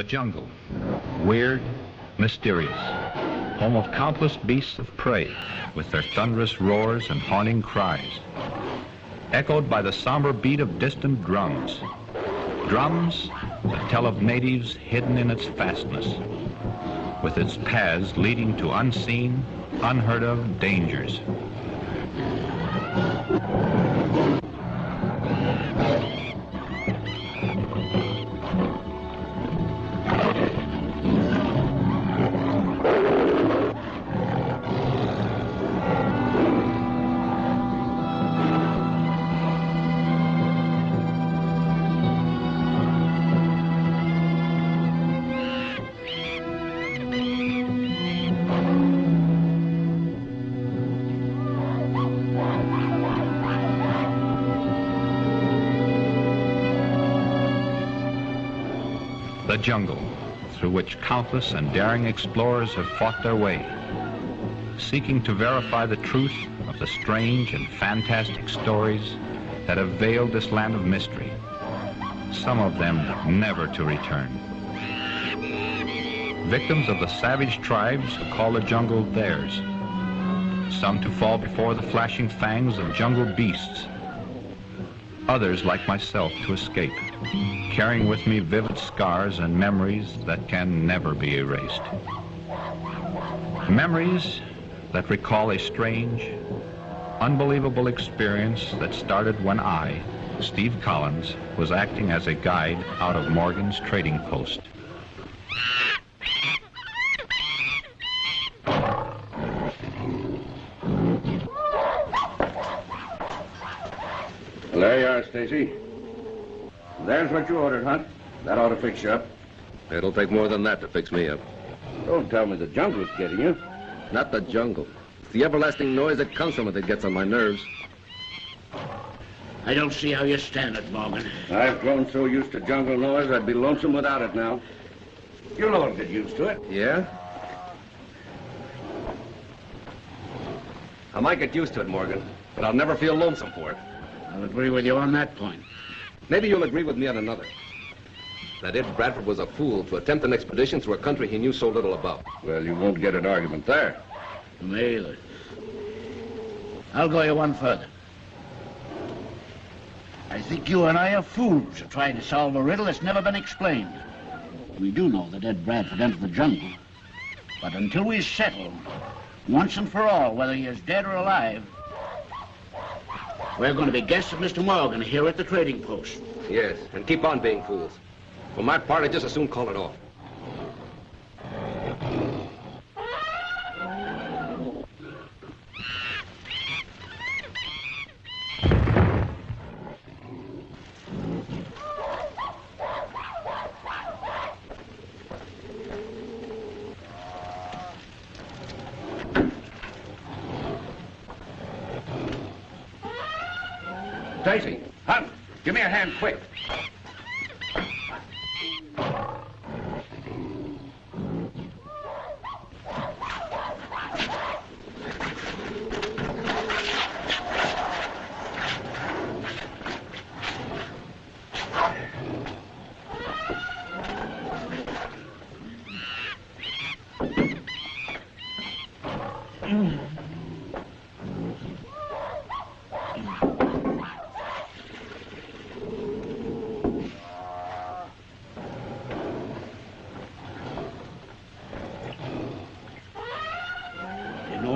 The jungle, weird, mysterious, home of countless beasts of prey with their thunderous roars and haunting cries, echoed by the somber beat of distant drums. Drums that tell of natives hidden in its fastness, with its paths leading to unseen, unheard of dangers. The jungle, through which countless and daring explorers have fought their way, seeking to verify the truth of the strange and fantastic stories that have veiled this land of mystery, some of them never to return. Victims of the savage tribes who call the jungle theirs, some to fall before the flashing fangs of jungle beasts, others like myself to escape, carrying with me vivid scars and memories that can never be erased. Memories that recall a strange, unbelievable experience that started when I, Steve Collins, was acting as a guide out of Morgan's trading post. There you are, Stacy. There's what you ordered, Hunt. That ought to fix you up. It'll take more than that to fix me up. Don't tell me the jungle's getting you. Not the jungle. It's the everlasting noise that comes from it that gets on my nerves. I don't see how you stand it, Morgan. I've grown so used to jungle noise, I'd be lonesome without it now. You'll all get used to it. Yeah? I might get used to it, Morgan, but I'll never feel lonesome for it. I'll agree with you on that point. Maybe you'll agree with me on another. That Ed Bradford was a fool to attempt an expedition through a country he knew so little about. Well, you won't get an argument there. Me either. I'll go you one further. I think you and I are fools for trying to solve a riddle that's never been explained. We do know that Ed Bradford entered the jungle. But until we settle, once and for all, whether he is dead or alive, we're going to be guests of Mr. Morgan here at the trading post. Yes, and keep on being fools. For my part, I'd just as soon call it off. Stacy, Hunt, give me a hand quick.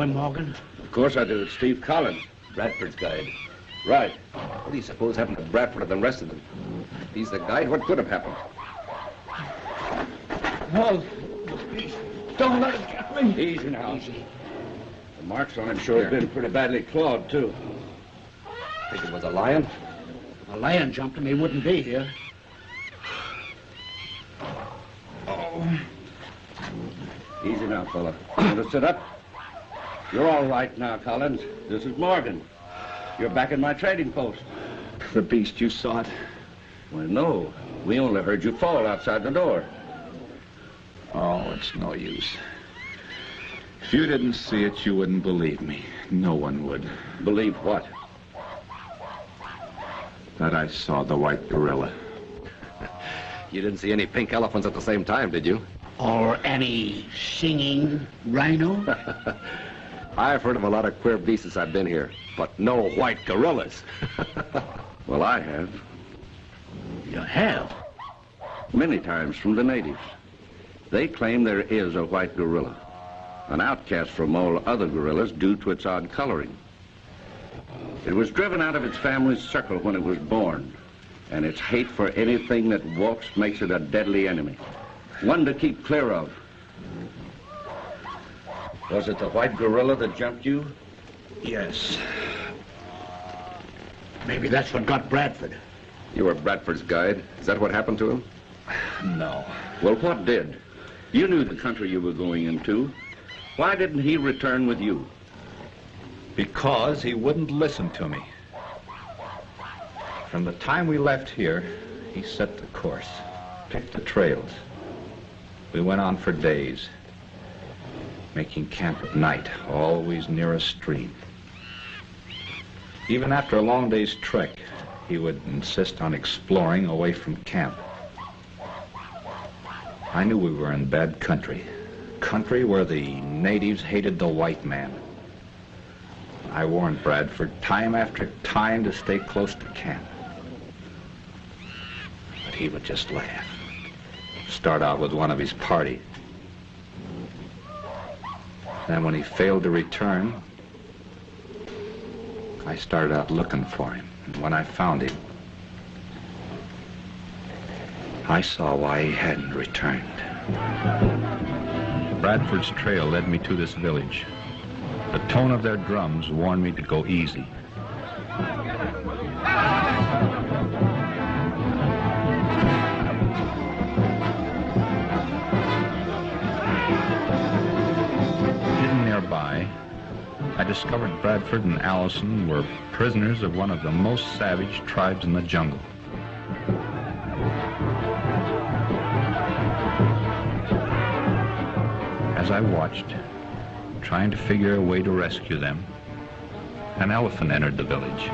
Morgan? Of course I do. It's Steve Collins, Bradford's guide. Right. What do you suppose happened to Bradford and the rest of them? If he's the guide, what could have happened? No, don't let him get me. Easy now. Easy. The marks on him sure have been pretty badly clawed, too. Think it was a lion? If a lion jumped him, he wouldn't be here. Oh. Easy now, fella. Want to sit up? You're all right now, Collins. This is Morgan. You're back in my trading post. The beast, you saw it? Well, no. We only heard you fall outside the door. Oh, it's no use. If you didn't see it, you wouldn't believe me. No one would. Believe what? That I saw the white gorilla. You didn't see any pink elephants at the same time, did you? Or any singing rhino? I've heard of a lot of queer beasts since I've been here, but no white gorillas. Well, I have. You have? Many times from the natives. They claim there is a white gorilla, an outcast from all other gorillas due to its odd coloring. It was driven out of its family's circle when it was born, and its hate for anything that walks makes it a deadly enemy. One to keep clear of. Was it the white gorilla that jumped you? Yes. Maybe that's what got Bradford. You were Bradford's guide. Is that what happened to him? No. Well, what did? You knew the country you were going into. Why didn't he return with you? Because he wouldn't listen to me. From the time we left here, he set the course, picked the trails. We went on for days, making camp at night, always near a stream. Even after a long day's trek, he would insist on exploring away from camp. I knew we were in bad country where the natives hated the white man. I warned Bradford time after time to stay close to camp. But he would just laugh. Start out with one of his party. Then when he failed to return, I started out looking for him. And when I found him, I saw why he hadn't returned. Bradford's trail led me to this village. The tone of their drums warned me to go easy. Hidden nearby, I discovered Bradford and Allison were prisoners of one of the most savage tribes in the jungle. As I watched, trying to figure a way to rescue them, an elephant entered the village.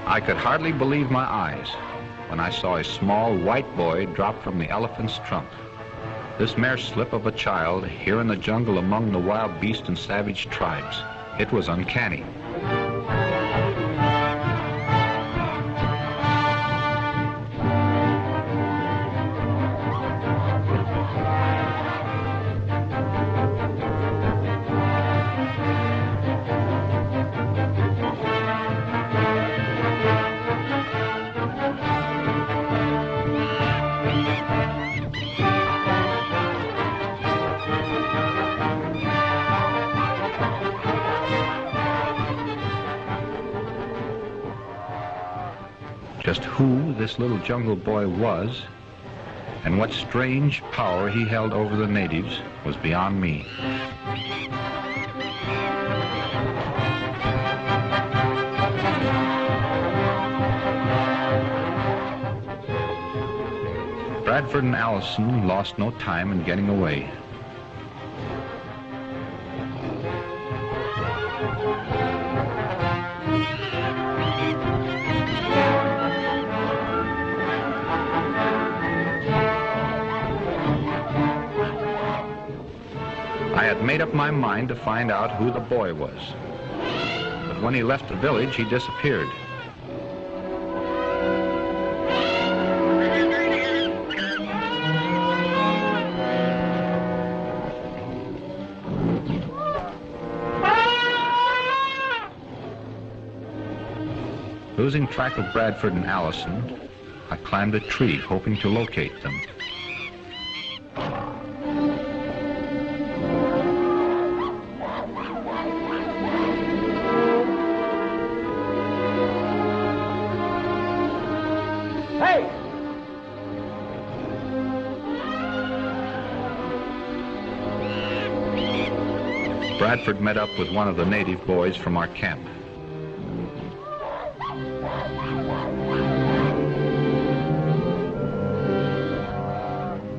I could hardly believe my eyes when I saw a small white boy drop from the elephant's trunk. This mere slip of a child here in the jungle among the wild beasts and savage tribes. It was uncanny. Just who this little jungle boy was and what strange power he held over the natives was beyond me. Bradford and Allison lost no time in getting away. I had made up my mind to find out who the boy was. But when he left the village, he disappeared. Losing track of Bradford and Allison, I climbed a tree, hoping to locate them. Bradford met up with one of the native boys from our camp.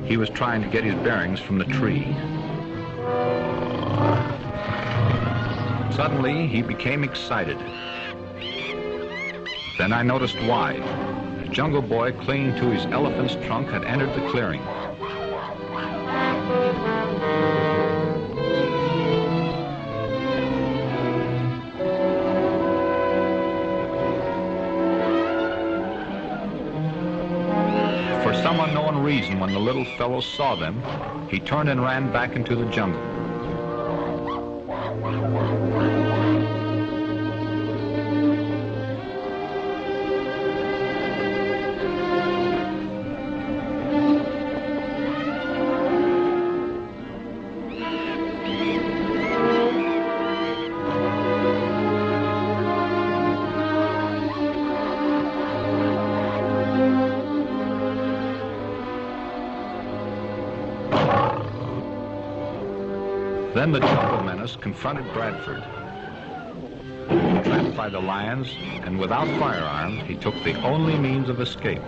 He was trying to get his bearings from the tree. Suddenly, he became excited. Then I noticed why. The Jungle Boy, clinging to his elephant's trunk, had entered the clearing. For some unknown reason, when the little fellow saw them, he turned and ran back into the jungle. Then the jungle menace confronted Bradford. Trapped by the lions and without firearms, he took the only means of escape.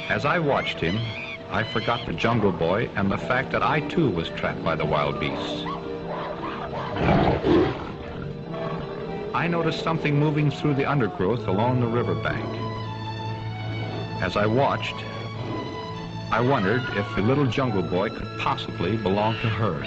As I watched him, I forgot the Jungle Boy and the fact that I too was trapped by the wild beasts. I noticed something moving through the undergrowth along the riverbank. As I watched, I wondered if the little Jungle Boy could possibly belong to her.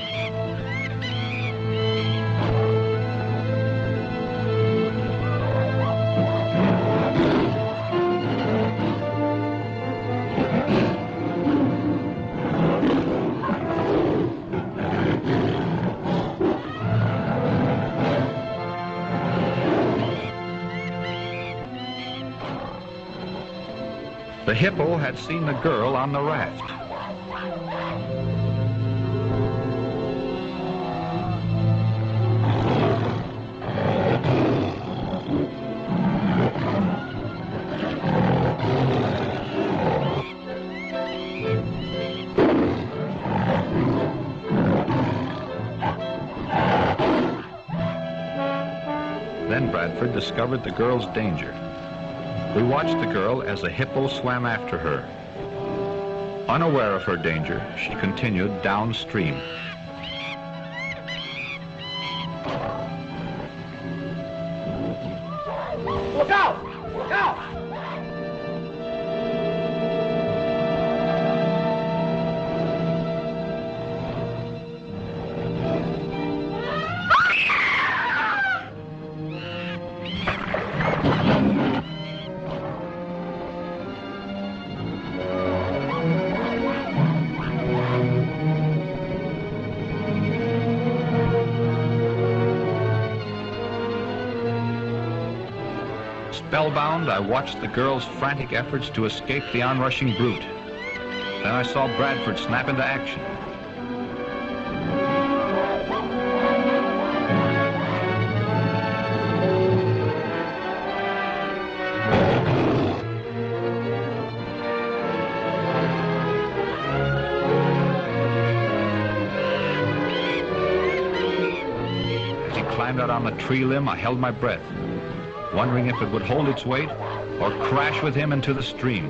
The hippo had seen the girl on the raft. Then Bradford discovered the girl's danger. We watched the girl as the hippo swam after her. Unaware of her danger, she continued downstream. Look out! Look out! Spellbound, I watched the girl's frantic efforts to escape the onrushing brute. Then I saw Bradford snap into action. As he climbed out on the tree limb, I held my breath, wondering if it would hold its weight or crash with him into the stream.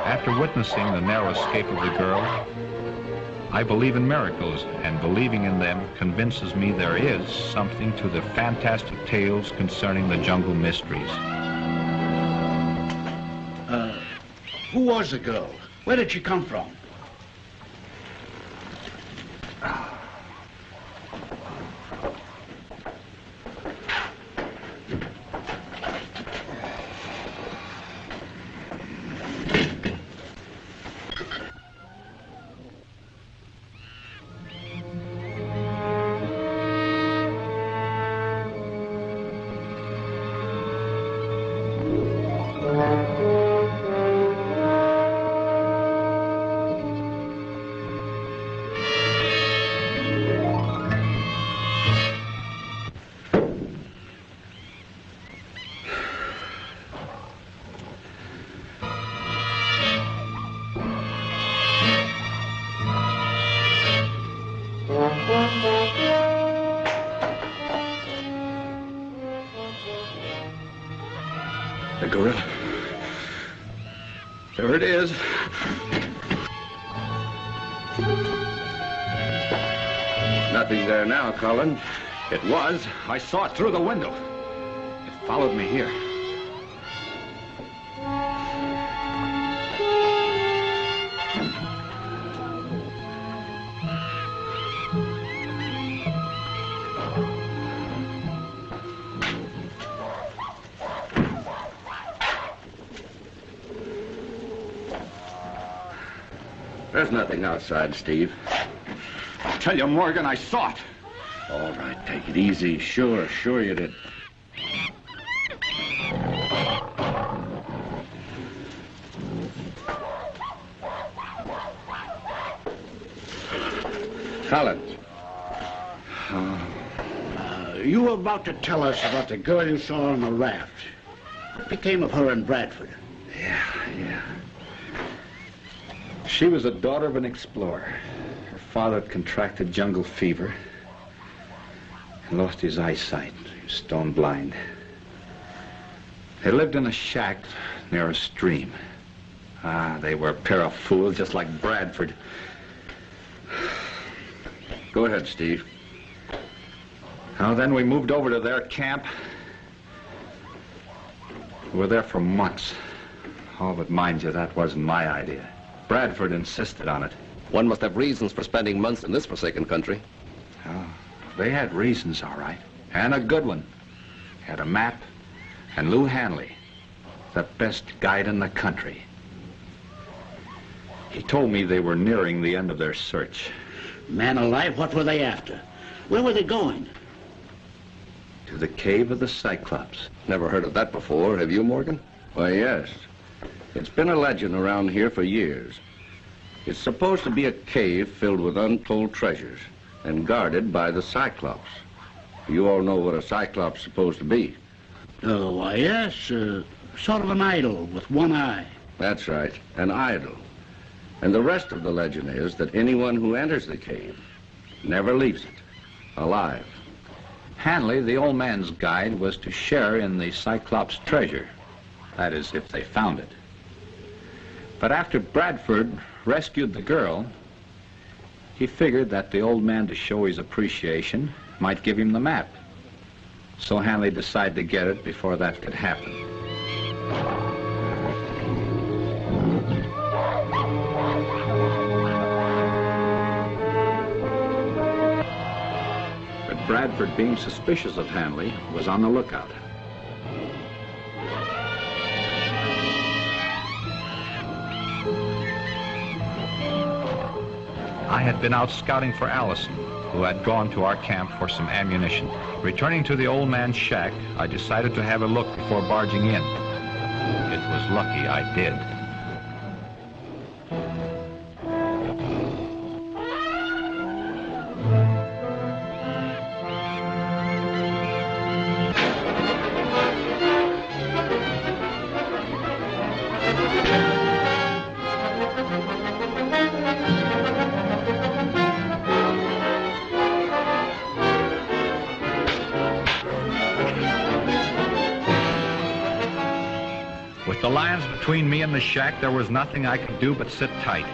After witnessing the narrow escape of the girl, I believe in miracles, and believing in them convinces me there is something to the fantastic tales concerning the jungle mysteries. Who was the girl? Where did she come from? The gorilla. There it is. Nothing there now, Colin. It was. I saw it through the window. It followed me here. There's nothing outside, Steve. I tell you, Morgan, I saw it. All right, take it easy. Sure you did. Collins. You were about to tell us about the girl you saw on the raft. What became of her in Bradford? Yeah. She was a daughter of an explorer. Her father had contracted jungle fever and lost his eyesight. He was stone blind. They lived in a shack near a stream. They were a pair of fools, just like Bradford. Go ahead, Steve. Then we moved over to their camp. We were there for months. Oh, but mind you, that wasn't my idea. Bradford insisted on it. One must have reasons for spending months in this forsaken country. Oh, they had reasons, all right. And a good one. Had a map, and Lou Hanley, the best guide in the country. He told me they were nearing the end of their search. Man alive, what were they after? Where were they going? To the cave of the Cyclops. Never heard of that before, have you, Morgan? Why, yes. It's been a legend around here for years. It's supposed to be a cave filled with untold treasures and guarded by the Cyclops. You all know what a Cyclops is supposed to be. Oh, why, yes. Sort of an idol with one eye. That's right, an idol. And the rest of the legend is that anyone who enters the cave never leaves it alive. Hanley, the old man's guide, was to share in the Cyclops' treasure. That is, if they found it. But after Bradford rescued the girl, he figured that the old man, to show his appreciation, might give him the map. So Hanley decided to get it before that could happen. But Bradford, being suspicious of Hanley, was on the lookout. I had been out scouting for Allison, who had gone to our camp for some ammunition. Returning to the old man's shack, I decided to have a look before barging in. It was lucky I did. With the lions between me and the shack, there was nothing I could do but sit tight.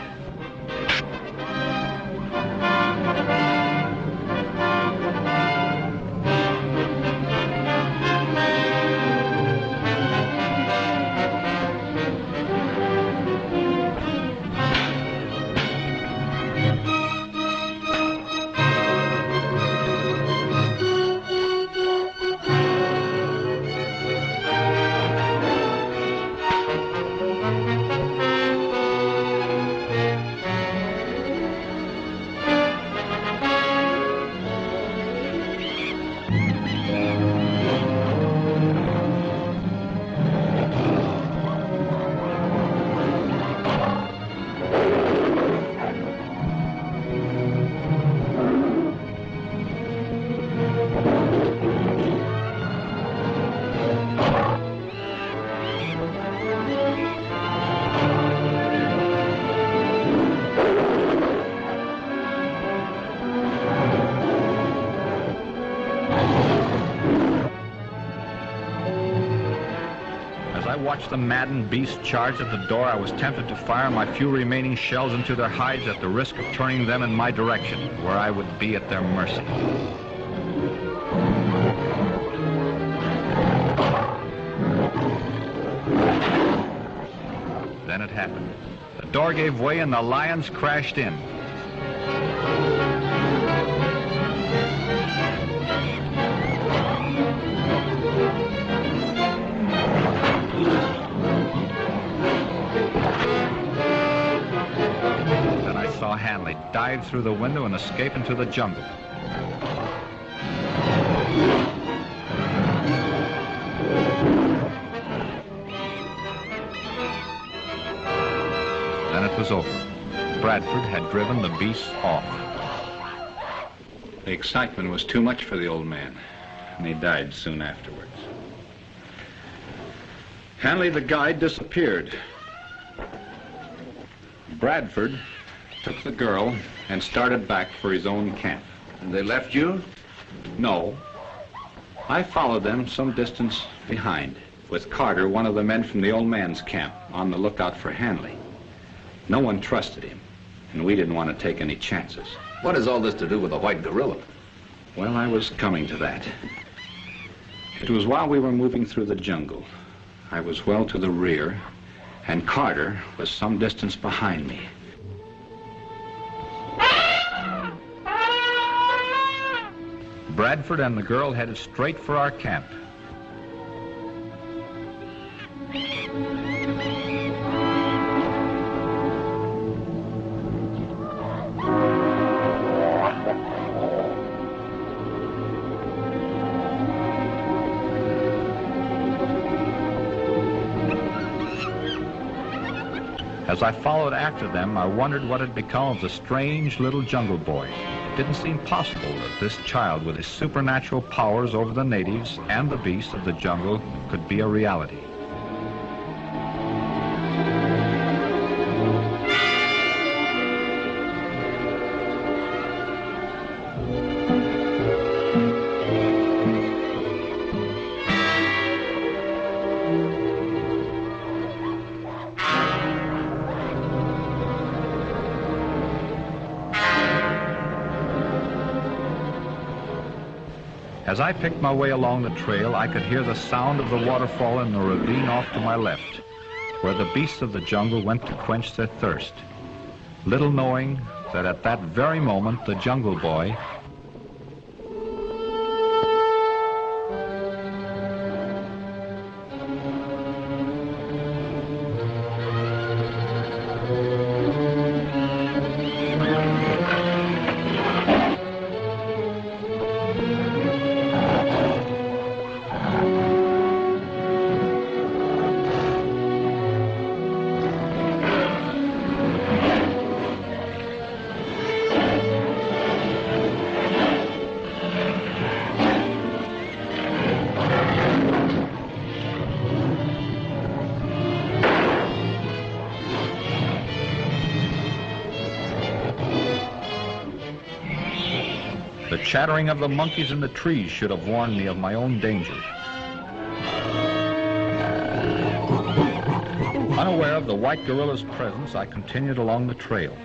watched the maddened beast charge at the door, I was tempted to fire my few remaining shells into their hides at the risk of turning them in my direction, where I would be at their mercy. Then it happened. The door gave way and the lions crashed in. Then I saw Hanley dive through the window and escape into the jungle. Then it was over. Bradford had driven the beasts off. The excitement was too much for the old man, and he died soon afterwards. Hanley the guide disappeared. Bradford took the girl and started back for his own camp. And they left you? No. I followed them some distance behind, with Carter, one of the men from the old man's camp, on the lookout for Hanley. No one trusted him, and we didn't want to take any chances. What has all this to do with the white gorilla? Well, I was coming to that. It was while we were moving through the jungle. I was well to the rear, and Carter was some distance behind me. Bradford and the girl headed straight for our camp. As I followed after them, I wondered what had become of the strange little jungle boy. It didn't seem possible that this child with his supernatural powers over the natives and the beasts of the jungle could be a reality. As I picked my way along the trail, I could hear the sound of the waterfall in the ravine off to my left, where the beasts of the jungle went to quench their thirst, little knowing that at that very moment the jungle boy The chattering of the monkeys in the trees should have warned me of my own danger. Unaware of the white gorilla's presence, I continued along the trail.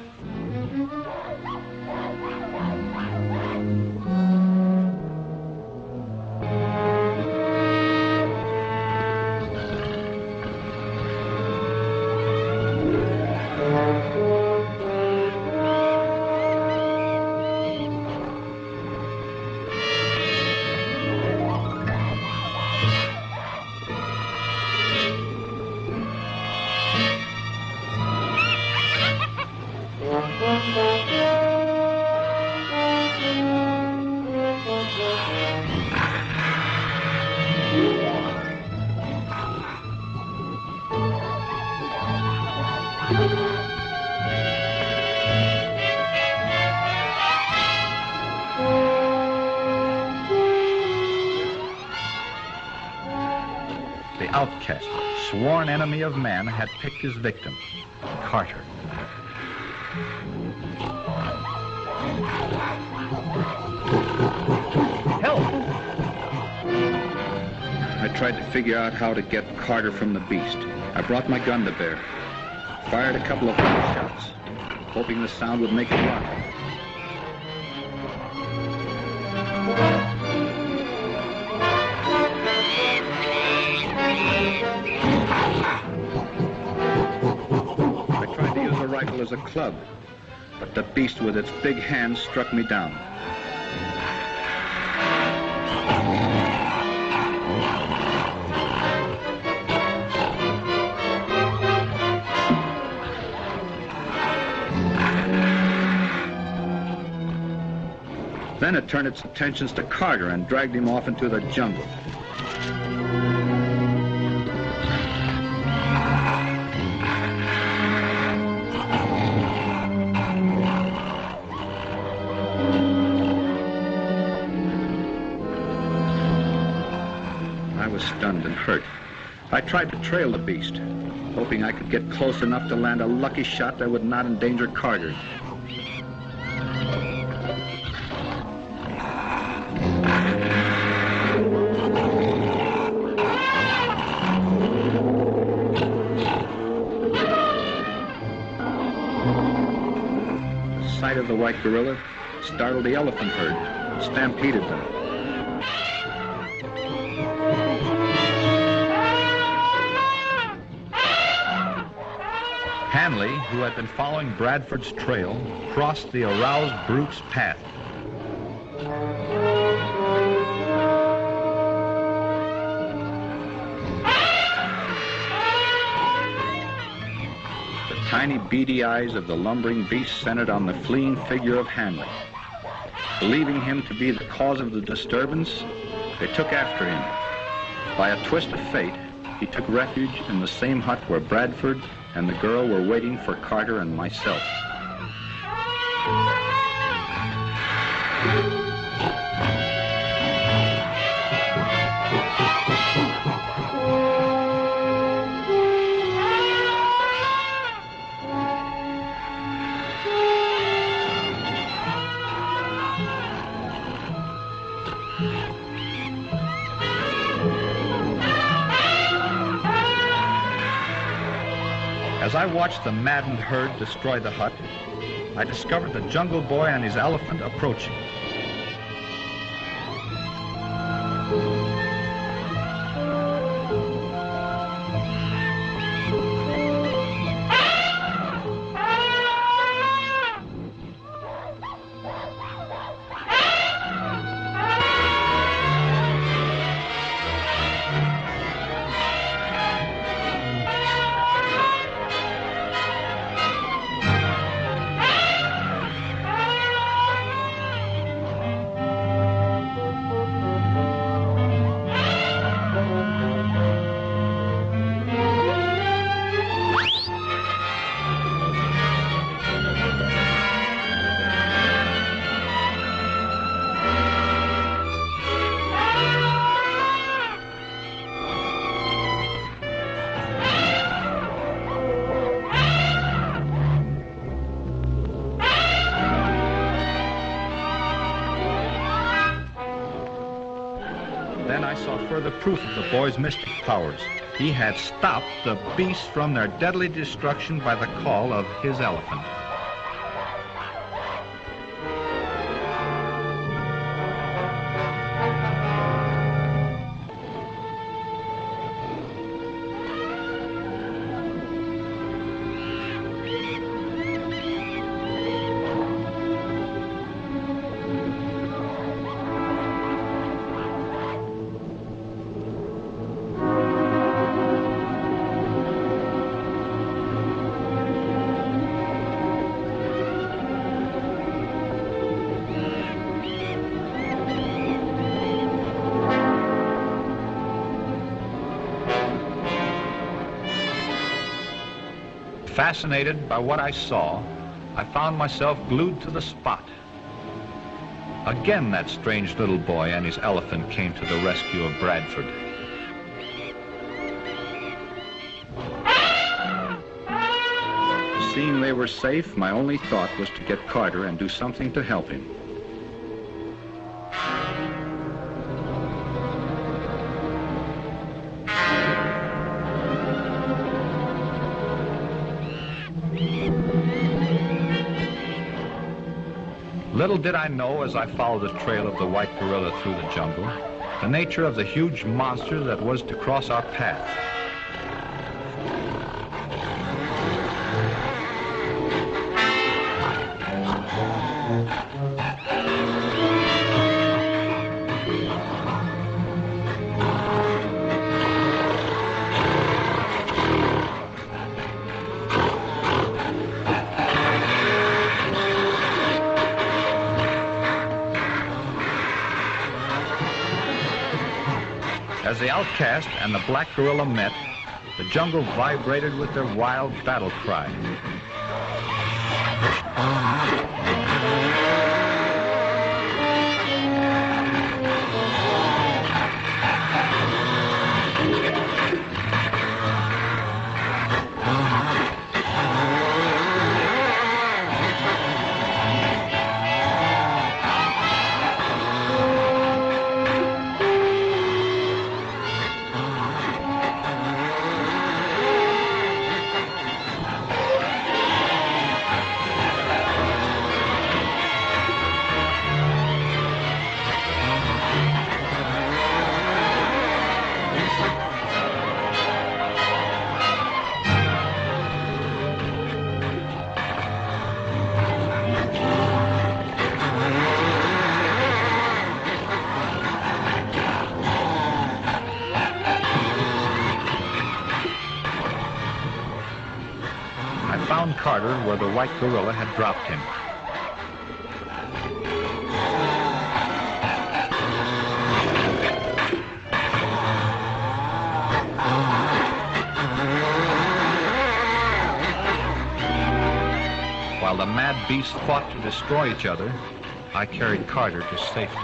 The outcast, sworn enemy of man, had picked his victim, Carter. Help! I tried to figure out how to get Carter from the beast. I brought my gun to bear, fired a couple of shots, hoping the sound would make it rock. I tried to use a rifle as a club, but the beast with its big hands struck me down. Then it turned its attentions to Carter and dragged him off into the jungle. I was stunned and hurt. I tried to trail the beast, hoping I could get close enough to land a lucky shot that would not endanger Carter. The sight of the white gorilla startled the elephant herd, stampeded them. Hanley, who had been following Bradford's trail, crossed the aroused brute's path. The tiny beady eyes of the lumbering beast centered on the fleeing figure of Hanley. Believing him to be the cause of the disturbance, they took after him. By a twist of fate, he took refuge in the same hut where Bradford and the girl were waiting for Carter and myself. As I watched the maddened herd destroy the hut, I discovered the Jungle Boy and his elephant approaching. Then I saw further proof of the boy's mystic powers. He had stopped the beasts from their deadly destruction by the call of his elephant. Fascinated by what I saw, I found myself glued to the spot. Again, that strange little boy and his elephant came to the rescue of Bradford. Seeing they were safe, my only thought was to get Carter and do something to help him. Little did I know as I followed the trail of the white gorilla through the jungle, the nature of the huge monster that was to cross our path. As the outcast and the black gorilla met, the jungle vibrated with their wild battle cry. Carter where the white gorilla had dropped him. While the mad beasts fought to destroy each other, I carried Carter to safety.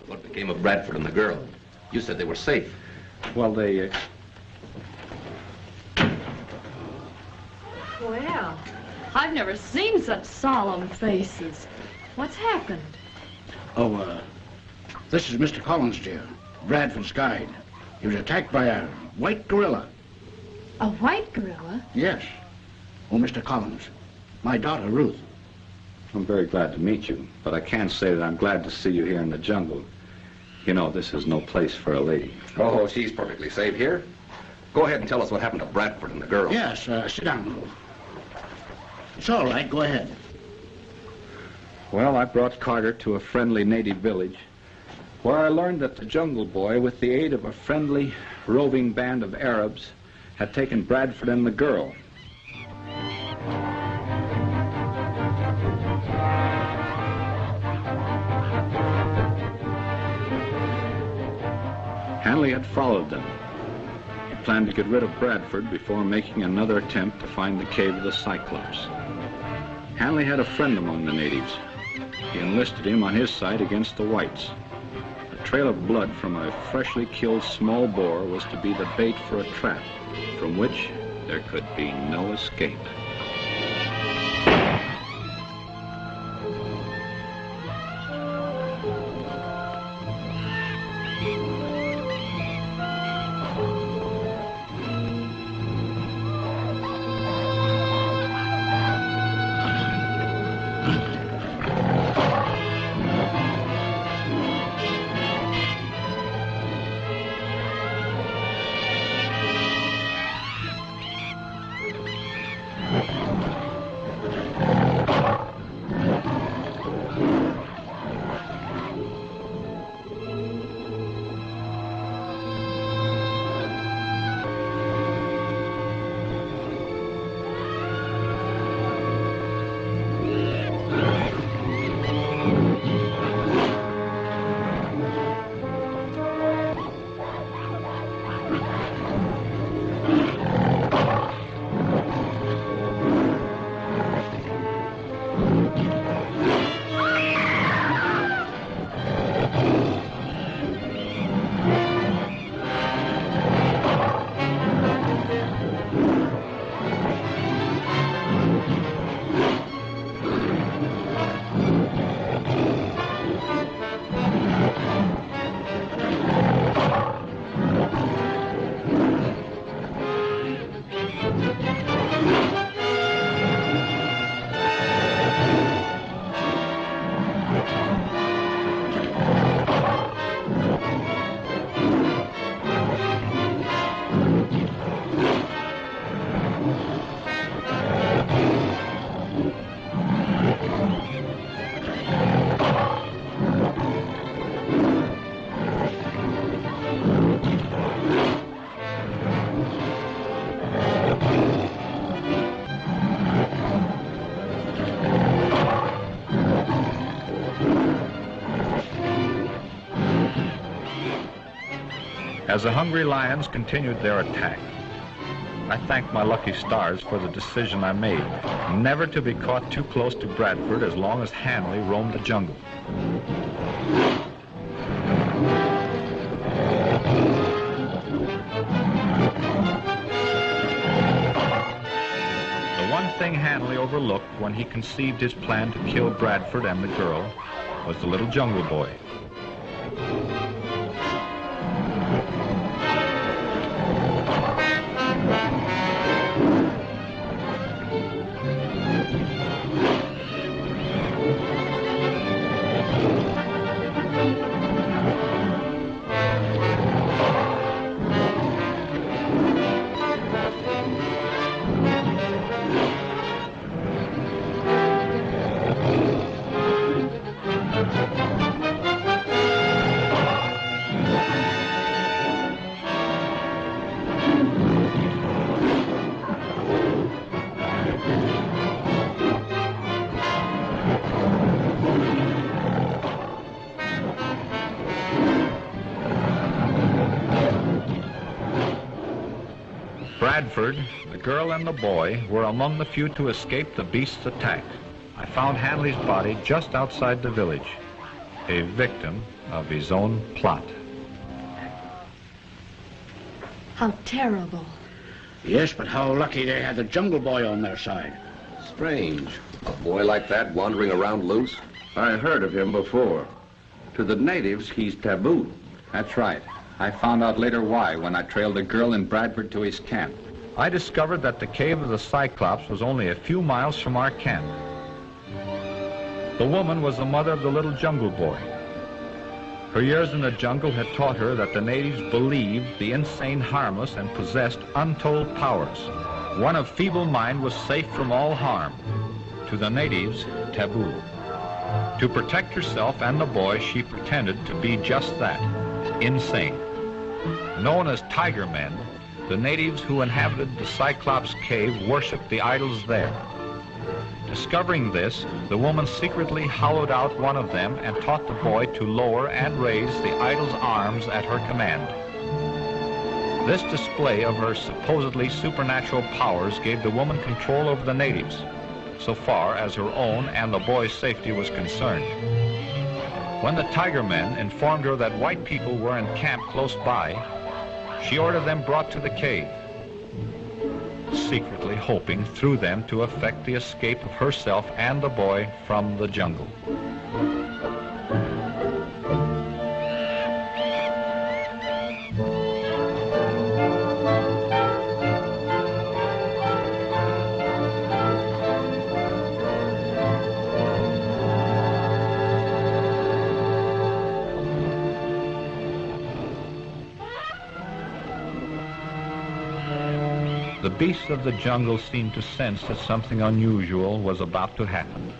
What became of Bradford and the girl? You said they were safe. Well, Well, I've never seen such solemn faces. What's happened? Oh, this is Mr. Collins, dear. Bradford's guide. He was attacked by a white gorilla. A white gorilla? Yes. Oh, Mr. Collins, my daughter, Ruth. I'm very glad to meet you, but I can't say that I'm glad to see you here in the jungle. You know, this is no place for a lady. Oh, she's perfectly safe here. Go ahead and tell us what happened to Bradford and the girl. Yes, sit down. It's all right, go ahead. Well, I brought Carter to a friendly native village where I learned that the Jungle Boy, with the aid of a friendly roving band of Arabs, had taken Bradford and the girl. Hanley had followed them. He planned to get rid of Bradford before making another attempt to find the cave of the Cyclops. Hanley had a friend among the natives. He enlisted him on his side against the whites. A trail of blood from a freshly killed small boar was to be the bait for a trap from which there could be no escape. As the hungry lions continued their attack, I thanked my lucky stars for the decision I made, never to be caught too close to Bradford as long as Hanley roamed the jungle. The one thing Hanley overlooked when he conceived his plan to kill Bradford and the girl was the little jungle boy. Bradford, the girl, and the boy were among the few to escape the beast's attack. I found Hanley's body just outside the village, a victim of his own plot. How terrible. Yes, but how lucky they had the jungle boy on their side. Strange. A boy like that wandering around loose? I heard of him before. To the natives, he's taboo. That's right. I found out later why when I trailed the girl and Bradford to his camp. I discovered that the cave of the Cyclops was only a few miles from our camp. The woman was the mother of the little jungle boy. Her years in the jungle had taught her that the natives believed the insane harmless and possessed untold powers. One of feeble mind was safe from all harm. To the natives, taboo. To protect herself and the boy, she pretended to be just that, insane. Known as tiger men, the natives who inhabited the Cyclops cave worshipped the idols there. Discovering this, the woman secretly hollowed out one of them and taught the boy to lower and raise the idol's arms at her command. This display of her supposedly supernatural powers gave the woman control over the natives, so far as her own and the boy's safety was concerned. When the tiger men informed her that white people were in camp close by, she ordered them brought to the cave, secretly hoping through them to effect the escape of herself and the boy from the jungle. The beasts of the jungle seemed to sense that something unusual was about to happen.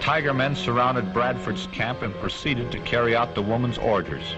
Tiger men surrounded Bradford's camp and proceeded to carry out the woman's orders.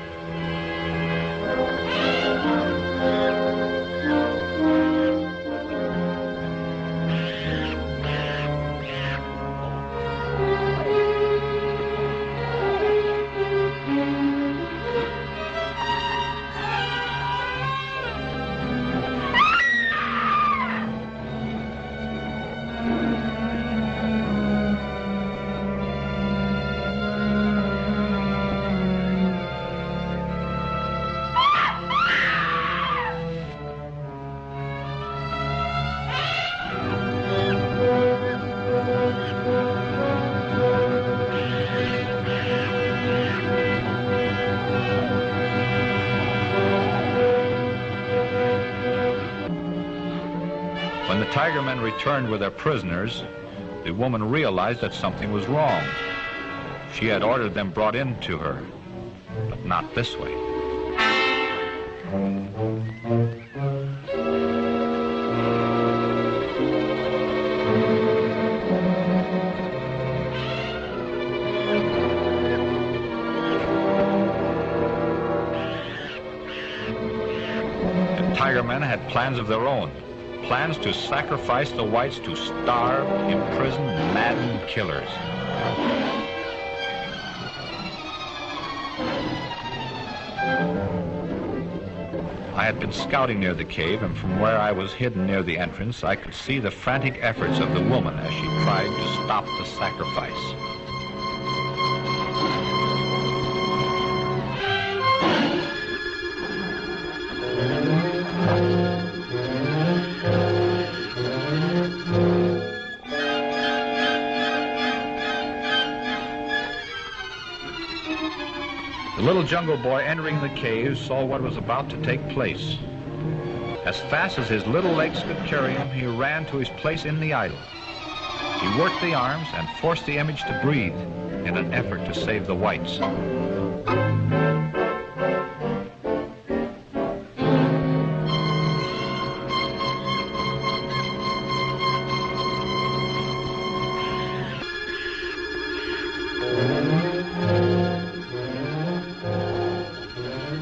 When the tiger men returned with their prisoners, the woman realized that something was wrong. She had ordered them brought in to her, but not this way. tiger men had plans of their own. Plans to sacrifice the whites to starve, imprison, maddened killers. I had been scouting near the cave, and from where I was hidden near the entrance, I could see the frantic efforts of the woman as she tried to stop the sacrifice. The little jungle boy entering the cave saw what was about to take place. As fast as his little legs could carry him, he ran to his place in the idol. He worked the arms and forced the image to breathe in an effort to save the whites.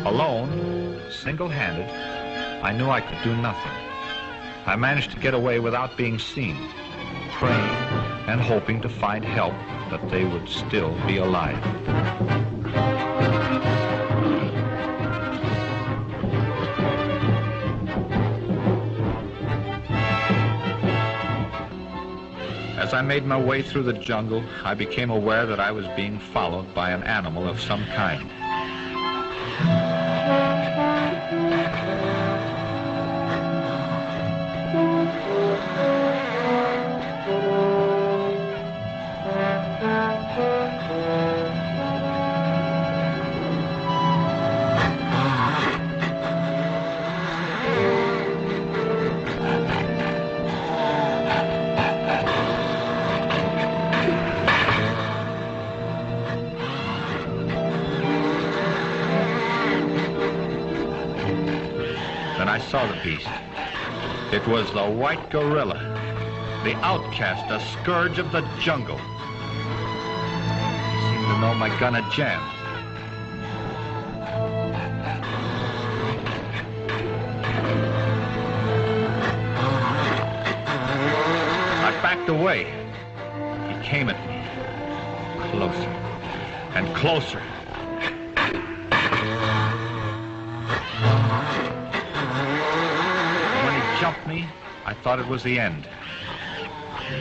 Alone, single-handed, I knew I could do nothing. I managed to get away without being seen, praying and hoping to find help, that they would still be alive. As I made my way through the jungle, I became aware that I was being followed by an animal of some kind. I saw the beast. It was the white gorilla, the outcast, a scourge of the jungle. He seemed to know my gun had jammed. I backed away. He came at me, closer and closer. Jumped me, I thought it was the end.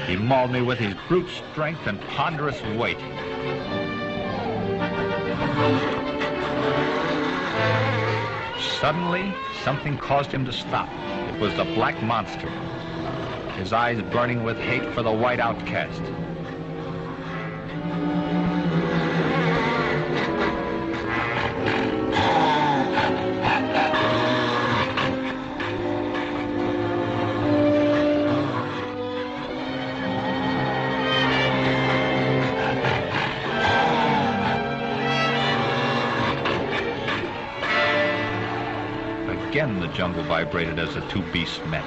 He mauled me with his brute strength and ponderous weight. Suddenly, something caused him to stop. It was the black monster, his eyes burning with hate for the white outcast. Again, the jungle vibrated as the two beasts met.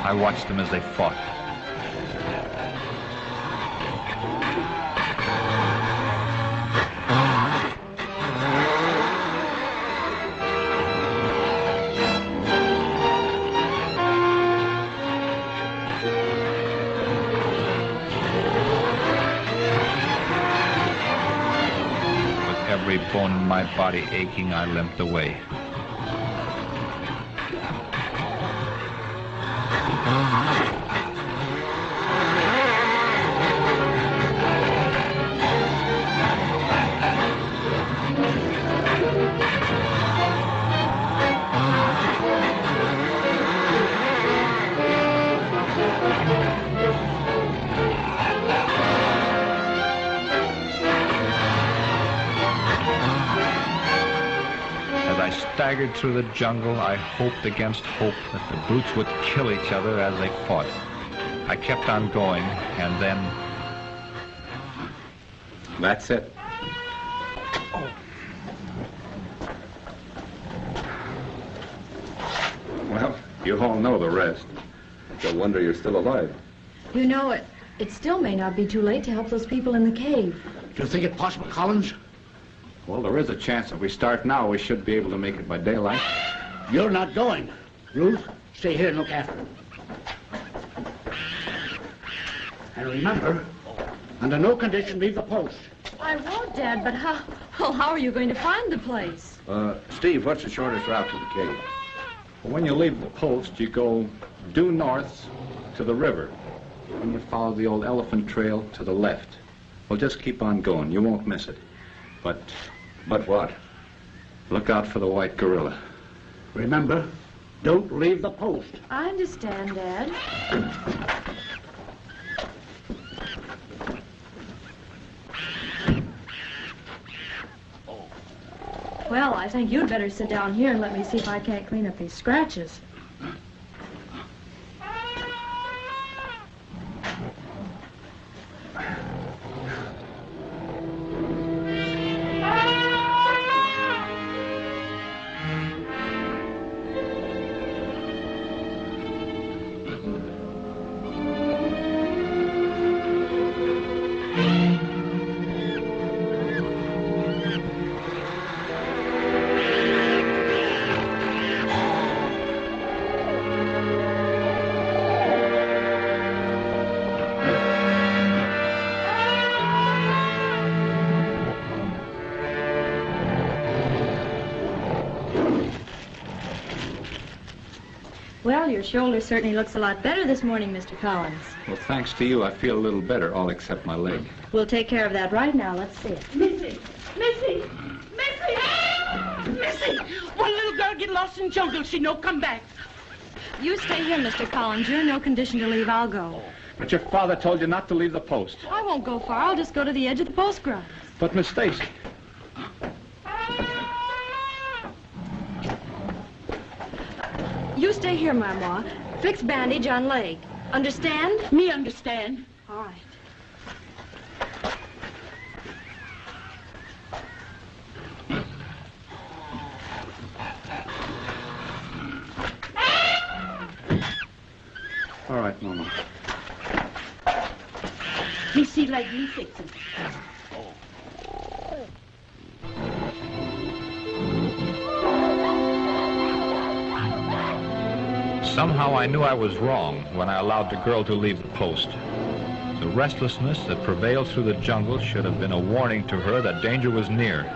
I watched them as they fought. every bone in my body aching, I limped away. Staggered through the jungle, I hoped against hope that the brutes would kill each other as they fought. I kept on going, and then... That's it. Well, you all know the rest. It's a wonder you're still alive. You know, it still may not be too late to help those people in the cave. Do you think it possible, Collins? Well, there is a chance if we start now, we should be able to make it by daylight. You're not going. Ruth, stay here and look after him. And remember, under no condition leave the post. I won't, Dad, but how are you going to find the place? Steve, what's the shortest route to the cave? Well, when you leave the post, you go due north to the river. Then you follow the old elephant trail to the left. Well, just keep on going. You won't miss it. But what? Look out for the white gorilla. Remember, don't leave the post. I understand, Dad. Well, I think you'd better sit down here and let me see if I can't clean up these scratches. Well, your shoulder certainly looks a lot better this morning, Mr. Collins. Well, thanks to you, I feel a little better, all except my leg. We'll take care of that right now. Let's see it. Missy! Missy! Missy! Missy! One little girl get lost in jungle. She no come back. You stay here, Mr. Collins. You're in no condition to leave. I'll go. But your father told you not to leave the post. I won't go far. I'll just go to the edge of the post grounds. But, Miss Stacy... You stay here, Maman. Fix bandage on leg. Understand? Me understand. All right. All right, Mama. Me see like me fix it. Somehow I knew I was wrong when I allowed the girl to leave the post. The restlessness that prevailed through the jungle should have been a warning to her that danger was near.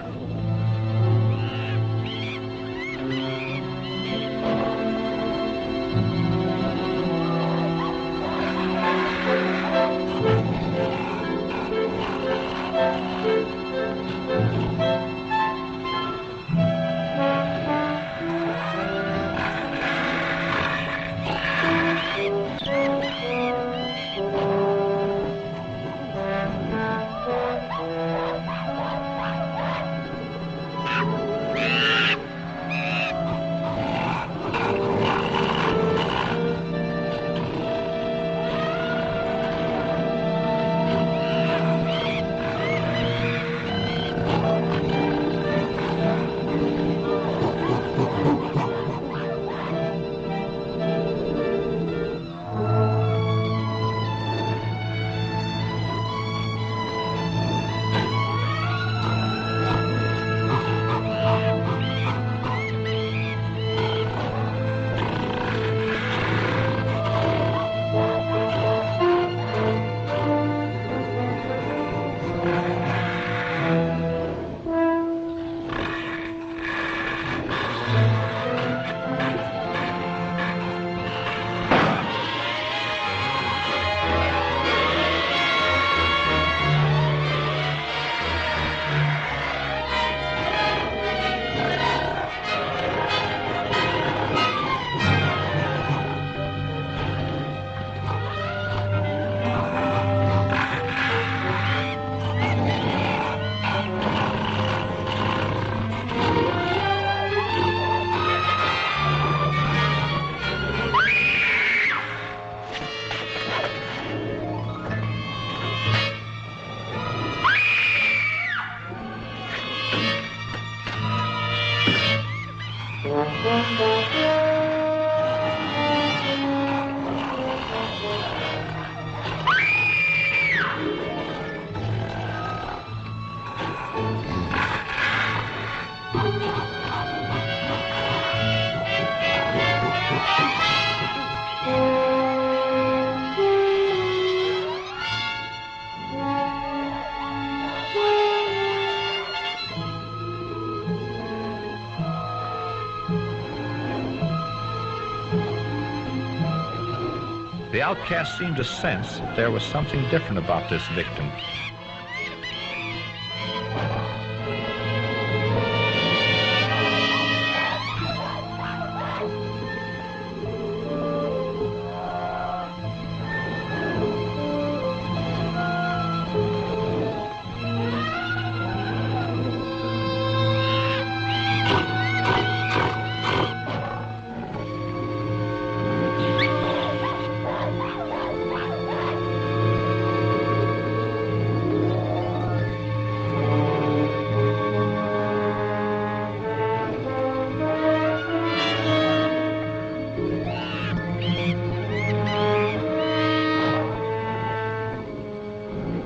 The outcast seemed to sense that there was something different about this victim.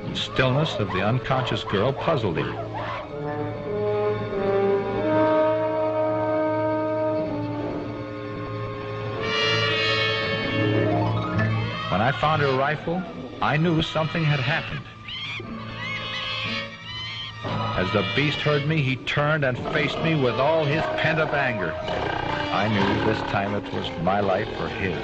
The stillness of the unconscious girl puzzled him. When I found her rifle, I knew something had happened. As the beast heard me, he turned and faced me with all his pent-up anger. I knew this time it was my life or his.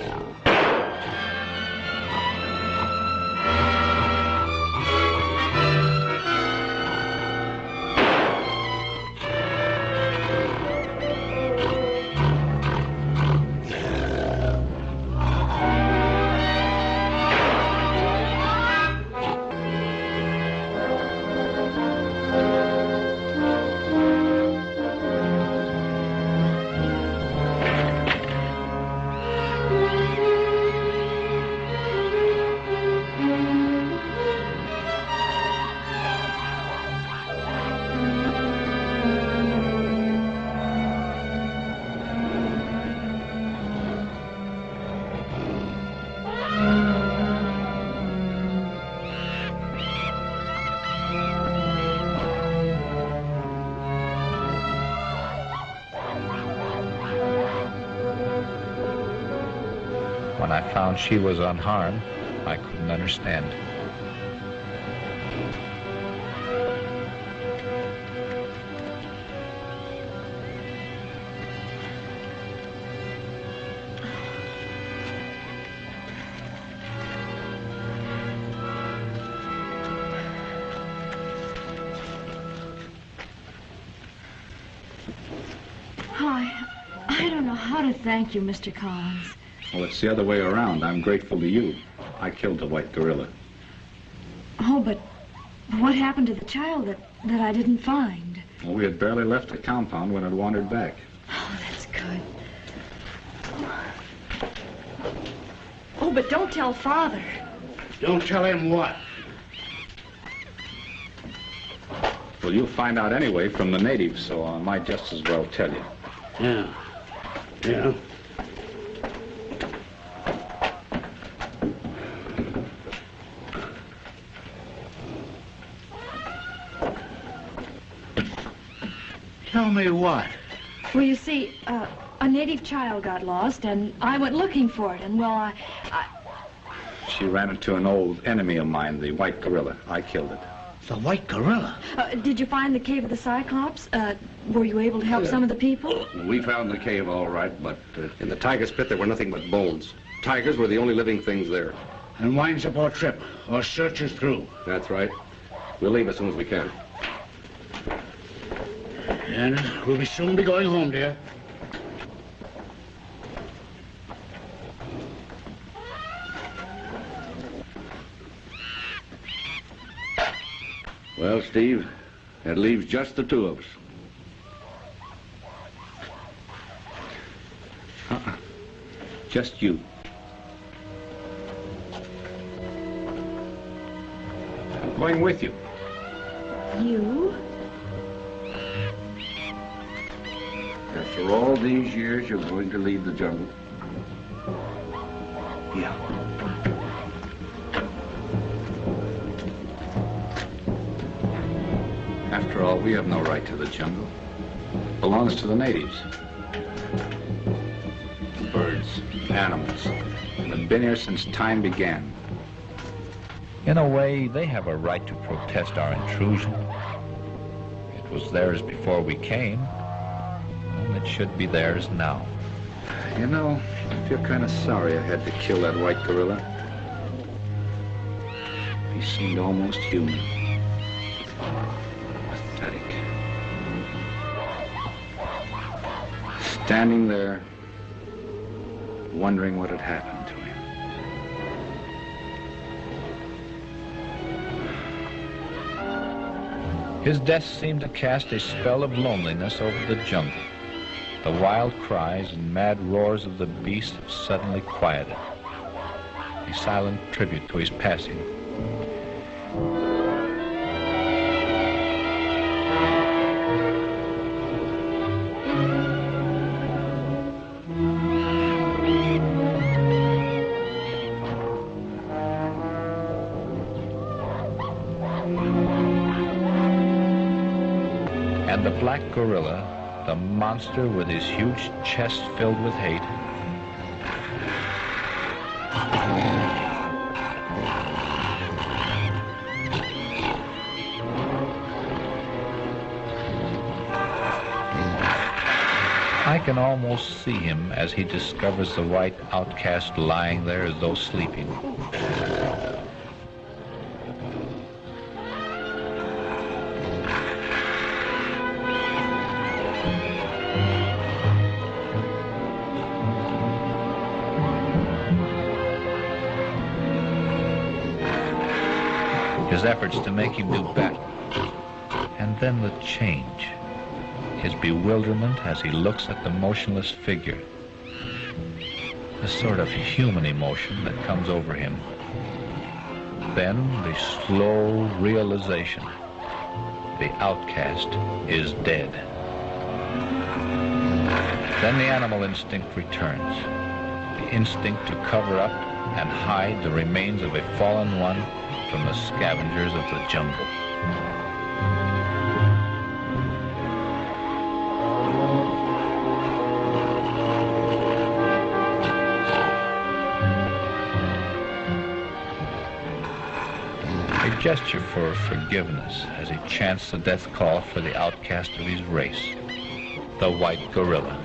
When I found she was unharmed, I couldn't understand. I don't know how to thank you, Mr. Collins. Well, it's the other way around. I'm grateful to you. I killed the white gorilla. Oh, but what happened to the child that I didn't find? Well, we had barely left the compound when it wandered back. Oh, that's good. Oh, but don't tell Father. Don't tell him what? Well, you'll find out anyway from the natives, so I might just as well tell you. Yeah. Yeah. Tell me what? Well, you see, a native child got lost, and I went looking for it, and, well, I... She ran into an old enemy of mine, the white gorilla. I killed it. The white gorilla? Did you find the cave of the Cyclops? Were you able to help some of the people? We found the cave all right, but... In the tiger's pit, there were nothing but bones. Tigers were the only living things there. And winds up our trip. Our search is through. That's right. We'll leave as soon as we can. And we'll soon be going home, dear. Well, Steve, that leaves just the two of us. Just you. I'm going with you. You? After all these years, you're going to leave the jungle? Yeah. After all, we have no right to the jungle. It belongs to the natives. Birds, animals, and have been here since time began. In a way, they have a right to protest our intrusion. It was theirs before we came, and it should be theirs now. You know, I feel kind of sorry I had to kill that white gorilla. He seemed almost human. Pathetic. Standing there, wondering what had happened to him. His death seemed to cast a spell of loneliness over the jungle. The wild cries and mad roars of the beast suddenly quieted. A silent tribute to his passing. And the black gorilla, the monster with his huge chest filled with hate, I can almost see him as he discovers the white outcast lying there as though sleeping. His efforts to make him do battle, and then the change. His bewilderment as he looks at the motionless figure. A sort of human emotion that comes over him. Then the slow realization. The outcast is dead. Then the animal instinct returns. The instinct to cover up and hide the remains of a fallen one from the scavengers of the jungle. A gesture for forgiveness as he chants the death call for the outcast of his race, the white gorilla.